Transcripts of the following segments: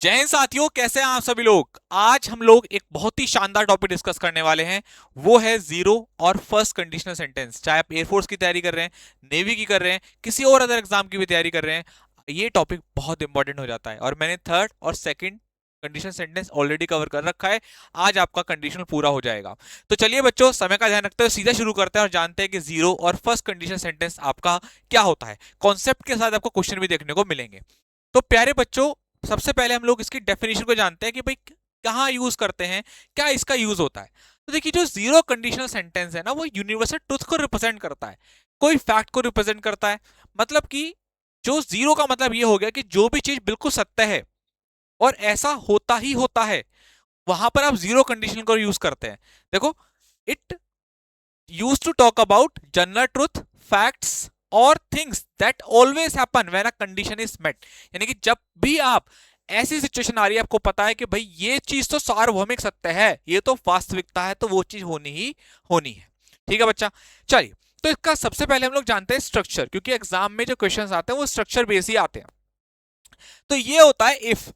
जय हिंद साथियों, कैसे हैं आप सभी लोग। आज हम लोग एक बहुत ही शानदार टॉपिक डिस्कस करने वाले हैं। वो है जीरो और फर्स्ट कंडीशनल सेंटेंस। चाहे आप एयरफोर्स की तैयारी कर रहे हैं, नेवी की कर रहे हैं, किसी और अदर एग्जाम की भी तैयारी कर रहे हैं, ये टॉपिक बहुत इंपॉर्टेंट हो जाता है। और मैंने थर्ड और second conditional sentence already cover कर रखा है। आज आपका कंडीशनल पूरा हो जाएगा। तो चलिए बच्चों, समय का ध्यान रखते हुए सीधा शुरू करते हैं और जानते हैं कि जीरो और फर्स्ट कंडीशनल सेंटेंस आपका क्या होता है। कॉन्सेप्ट के साथ आपको क्वेश्चन भी देखने को मिलेंगे। तो प्यारे बच्चों, सबसे पहले हम लोग इसकी डेफिनेशन को जानते हैं कि भाई कहाँ यूज करते हैं, क्या इसका यूज होता है। तो देखिए, जो जीरो कंडीशनल सेंटेंस है ना, वो यूनिवर्सल ट्रुथ को रिप्रेजेंट करता है, कोई फैक्ट को रिप्रेजेंट करता है। मतलब कि जो जीरो का मतलब ये हो गया कि जो भी चीज बिल्कुल सत्य है और ऐसा होता ही होता है, वहां पर आप जीरो कंडीशन को यूज करते हैं। देखो, it use to talk about general truth, facts और things that always happen when a condition is met. यानी कि जब भी आप ऐसी सिचुएशन आ रही है, आपको पता है कि भाई ये चीज तो सार्वभौमिक सत्य है, ये तो वास्तविकता है, तो वो चीज होनी ही होनी है। ठीक है बच्चा। चलिए, तो इसका सबसे पहले हम लोग जानते हैं स्ट्रक्चर, क्योंकि एग्जाम में जो क्वेश्चंस आते हैं वो स्ट्रक्चर बेस ही आते हैं। तो ये होता है इफ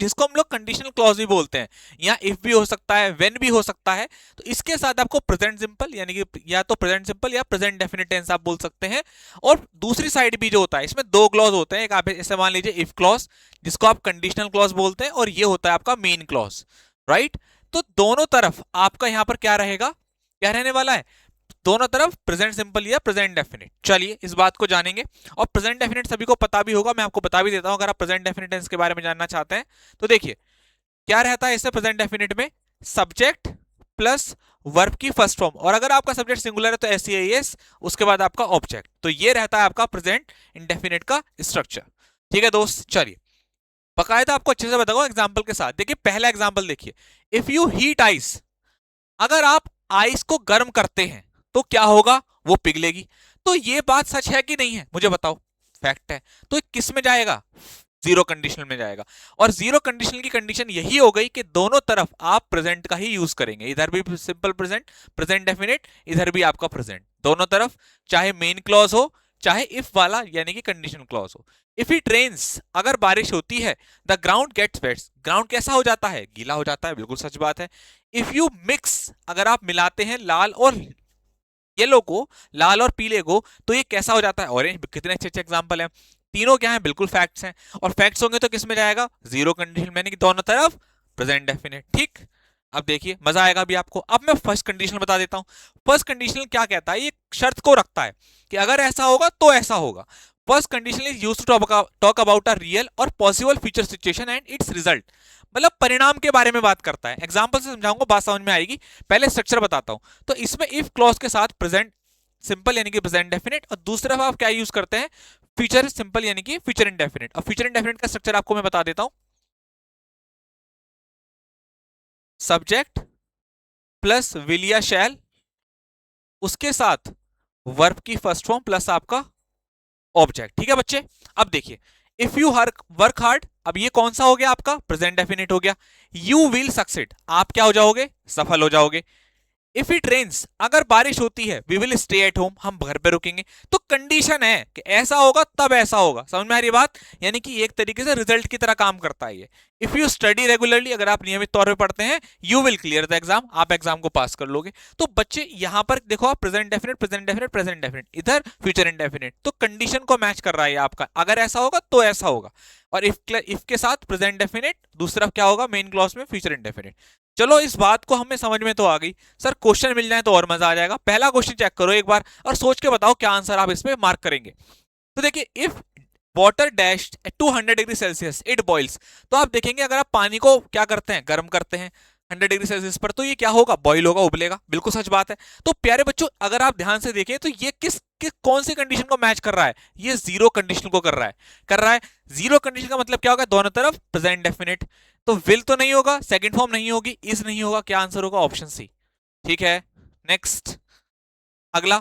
जिसको हम लोग कंडीशनल क्लॉज भी बोलते हैं। या इफ भी हो सकता है, व्हेन भी हो सकता है। तो इसके साथ आपको प्रेजेंट सिंपल, यानी कि या तो प्रेजेंट सिंपल या प्रेजेंट डेफिनिट टेंस आप बोल सकते हैं। और दूसरी साइड भी जो होता है, इसमें दो क्लॉज होते हैं। एक आप ऐसे मान लीजिए इफ क्लॉज, जिसको आप कंडीशनल क्लॉज बोलते हैं, और ये होता है आपका मेन क्लॉज। राइट। तो दोनों तरफ आपका यहां पर क्या रहेगा, क्या रहने वाला है, दोनों तरफ प्रेजेंट सिंपल या प्रेजेंट डेफिनिट। चलिए इस बात को जानेंगे। और प्रेजेंट डेफिनिट सभी को पता भी होगा, मैं आपको बता भी देता हूं अगर आप प्रेजेंट डेफिनिट टेंस के बारे में जानना चाहते हैं। तो देखिए, क्या रहता है इससे प्रेजेंट डेफिनिट में, सब्जेक्ट प्लस वर्ब की फर्स्ट फॉर्म, और अगर आपका सब्जेक्ट सिंगुलर है तो एस, उसके बाद आपका ऑब्जेक्ट। तो ये रहता है आपका प्रेजेंट इंडेफिनिट का स्ट्रक्चर। ठीक है दोस्त, चलिए बकायदा आपको अच्छे से बताऊंगा एग्जांपल के साथ। देखिए पहला एग्जांपल देखिए, इफ यू हीट आइस, अगर आप आइस को गर्म करते हैं तो क्या होगा, वो पिघलेगी। तो ये बात सच है कि नहीं है, मुझे बताओ। फैक्ट है। तो किस में जाएगा, जीरो कंडीशनल में जाएगा। और जीरो कंडीशनल की कंडीशन यही हो गई कि दोनों तरफ आप प्रेजेंट का ही यूज करेंगे। इधर भी सिंपल प्रेजेंट, प्रेजेंट डेफिनेट, इधर भी आपका प्रेजेंट, दोनों तरफ, चाहे मेन क्लॉज हो चाहे इफ वाला यानी कि कंडीशन क्लॉज हो। इफ इट रेन्स, अगर बारिश होती है, the ground gets wet, ground कैसा हो जाता है, गीला हो जाता है, बिल्कुल सच बात है। इफ यू मिक्स, अगर आप मिलाते हैं लाल और येलो को, लाल और पीले को, तो ये कैसा हो जाता है, ऑरेंज। कितने अच्छे अच्छे एग्जांपल हैं। तीनों क्या है, बिल्कुल फैक्ट्स हैं। और फैक्ट्स होंगे तो किस में जाएगा, जीरो कंडीशन में, यानी कि दोनों तरफ प्रेजेंट डेफिनेट। ठीक। अब देखिए मजा आएगा अभी आपको। अब मैं फर्स्ट कंडीशनल बता देता हूं। फर्स्ट कंडीशनल क्या कहता है, ये शर्त को रखता है कि अगर ऐसा होगा तो ऐसा होगा। First conditional is used to talk about a real और possible future situation and its result. मतलब परिणाम के बारे में बात करता है। एग्जांपल से समझाऊंगा, बात समझ में आएगी। पहले स्ट्रक्चर बताता हूं। तो इसमें इफ क्लॉज के साथ प्रेजेंट सिंपल यानी कि प्रेजेंट डेफिनेट, और दूसरी तरफ आप क्या यूज करते हैं, फ्यूचर सिंपल यानी कि फ्यूचर इंडेफिनेट। और फ्यूचर इंडेफिनेट का स्ट्रक्चर आपको मैं बता देता हूं। सब्जेक्ट प्लस विल या शैल, उसके साथ वर्ब की फर्स्ट फॉर्म प्लस आपका ऑब्जेक्ट। ठीक है बच्चे। अब देखिए, इफ यू वर्क हार्ड, अब ये कौन सा हो गया, आपका प्रेजेंट डेफिनेट हो गया। यू विल सक्सीड, आप क्या हो जाओगे, सफल हो जाओगे। इफ इट रेन्स, अगर बारिश होती है, we will stay at home, हम घर पे रुकेंगे। तो कंडीशन है कि ऐसा होगा तब ऐसा होगा। समझ में आ रही बात, यानी कि एक तरीके से रिजल्ट की तरह काम करता है ये। इफ यू स्टडी रेगुलरली, अगर आप नियमित तौर पे पढ़ते हैं, you will clear the exam, आप एग्जाम को पास कर लोगे। तो बच्चे यहां पर देखो, आप present definite, present definite, present definite, इधर फ्यूचर इंडेफिनेट, तो कंडीशन को मैच कर रहा है आपका, अगर ऐसा होगा तो ऐसा होगा। और इफ के साथ प्रेजेंट डेफिनेट, दूसरा क्या होगा, मेन क्लॉज में फ्यूचर इंडेफिनेट। चलो इस बात को हमें समझ में तो आ गई। सर क्वेश्चन मिल जाए तो और मजा आ जाएगा। पहला क्वेश्चन चेक करो एक बार और सोच के बताओ क्या आंसर आप इसमें मार्क करेंगे। तो देखिए, if water dash 200 degree Celsius it boils, तो आप देखेंगे अगर आप पानी को क्या करते हैं, गर्म करते हैं 100 डिग्री सेल्सियस पर, तो ये क्या होगा, बॉईल होगा, उबलेगा। बिल्कुल सच बात है। तो प्यारे बच्चों, अगर आप ध्यान से देखें तो ये कौन सी कंडीशन को मैच कर रहा है, ये जीरो कंडीशन को कर रहा है। जीरो कंडीशन का मतलब क्या होगा, दोनों तरफ प्रेजेंट डेफिनेट। तो विल तो नहीं होगा, सेकंड फॉर्म नहीं होगी, इज नहीं होगा, क्या आंसर होगा, ऑप्शन सी। ठीक है। नेक्स्ट, अगला,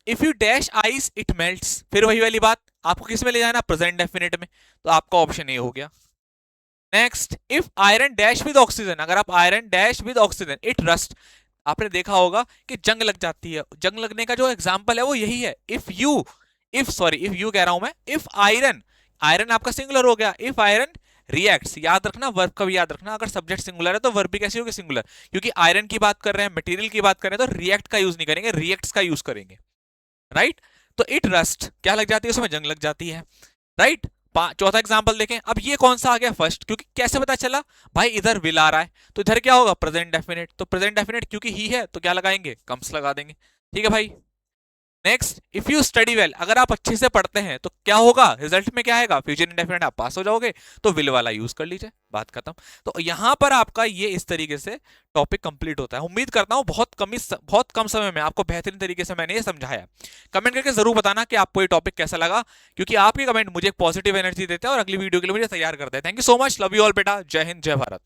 if you dash ice it melts, फिर वही वाली बात, आपको किस में ले जाना, प्रेजेंट डेफिनेट में, तो आपका ऑप्शन ए हो गया। Next, if iron dash with oxygen, अगर आप iron dash with oxygen it rust, आपने देखा होगा कि जंग लग जाती है। जंग लगने का जो एग्जांपल है वो यही है। इफ यू कह रहा हूं मैं, इफ आयरन, आयरन आपका सिंगुलर हो गया, इफ आयरन रिएक्ट्स, याद रखना, वर्ब का भी याद रखना, अगर सब्जेक्ट सिंगुलर है तो वर्ब भी कैसे होगी, सिंगुलर, क्योंकि आयरन की बात कर रहे हैं, मटेरियल की बात कर रहे हैं, तो रिएक्ट का यूज नहीं करेंगे, रिएक्ट्स का यूज करेंगे, राइट। तो इट रस्ट, क्या लग जाती है उसमें, जंग लग जाती है, राइट। चौथा एग्जांपल देखें, अब ये कौन सा आ गया फर्स्ट, क्योंकि कैसे पता चला भाई, इधर विल आ रहा है तो इधर क्या होगा, प्रेजेंट डेफिनेट, तो प्रेजेंट डेफिनेट क्योंकि ही है तो क्या लगाएंगे, कम्स लगा देंगे, ठीक है भाई। Next, if you study well, अगर आप अच्छे से पढ़ते हैं तो क्या होगा, रिजल्ट में क्या आएगा, फ्यूचर इंडेफिनिट, आप पास हो जाओगे, तो विल वाला यूज कर लीजिए, बात खत्म। तो यहां पर आपका ये इस तरीके से टॉपिक कंप्लीट होता है। उम्मीद करता हूं बहुत कम समय में आपको बेहतरीन तरीके से मैंने ये समझाया। कमेंट करके जरूर बताना कि आपको ये टॉपिक कैसा लगा, क्योंकि आपके कमेंट मुझे एक पॉजिटिव एनर्जी देते हैं और अगली वीडियो के लिए मुझे तैयार करते हैं। Thank you so much, love you all बेटा, जय हिंद, जय भारत।